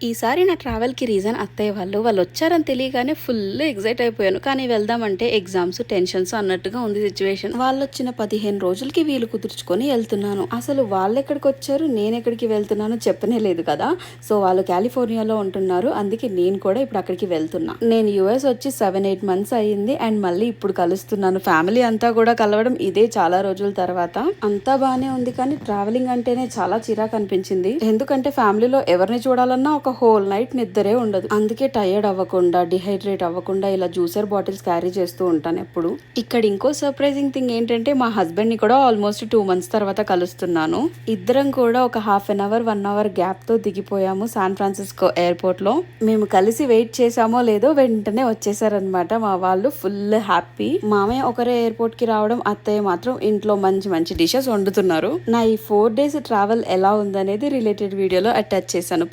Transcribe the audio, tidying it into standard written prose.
ఈసారి నా ట్రావెల్కి రీజన్ అత్తయ్య వాళ్ళు వచ్చారని తెలియగానే ఫుల్ ఎగ్జైట్ అయిపోయాను. కానీ వెళ్దామంటే ఎగ్జామ్స్ టెన్షన్స్ అన్నట్టుగా ఉంది సిచ్యువేషన్. వాళ్ళు వచ్చిన 15 రోజులకి వీలు కుదుర్చుకొని వెళ్తున్నాను. అసలు వాళ్ళు ఎక్కడికి వచ్చారు, నేను ఎక్కడికి వెళ్తున్నాను చెప్పనే లేదు కదా. సో వాళ్ళు కాలిఫోర్నియాలో ఉంటున్నారు, అందుకే నేను కూడా ఇప్పుడు అక్కడికి వెళ్తున్నా. నేను యుఎస్ వచ్చి 7-8 మంత్స్ అయ్యింది అండ్ మళ్ళీ ఇప్పుడు కలుస్తున్నాను. ఫ్యామిలీ అంతా కూడా కలవడం ఇదే చాలా రోజుల తర్వాత. అంతా బాగానే ఉంది కానీ ట్రావెలింగ్ అంటేనే చాలా చిరాకు అనిపించింది. ఎందుకంటే ఫ్యామిలీలో ఎవరిని చూడాలన్నా ఒక హోల్ నైట్ నిద్రే ఉండదు. అందుకే టైర్డ్ అవ్వకుండా, డిహైడ్రేట్ అవ్వకుండా ఇలా జ్యూసర్ బాటిల్స్ క్యారీ చేస్తూ ఉంటాను ఎప్పుడు. ఇక్కడ ఇంకో సర్ప్రైజింగ్ థింగ్ ఏంటంటే మా హస్బెండ్ ని కూడా ఆల్మోస్ట్ 2 మంత్స్ తర్వాత కలుస్తున్నాను. ఇద్దరం కూడా ఒక ½ an hour 1 hour గ్యాప్ తో దిగిపోయాము శాన్ ఫ్రాన్సిస్కో ఎయిర్పోర్ట్ లో. మేము కలిసి వెయిట్ చేసామో లేదో వెంటనే వచ్చేసారనమాట మా వాళ్ళు. Full happy. మామయ్య ఒకరే ఎయిర్పోర్ట్ కి రావడం, అత్తయ్య మాత్రం ఇంట్లో మంచి మంచి డిషెస్ వండుతున్నారు. నా ఈ 4 days ట్రావెల్ ఎలా ఉందనేది రిలేటెడ్ వీడియోలో అటాచ్ చేశాను.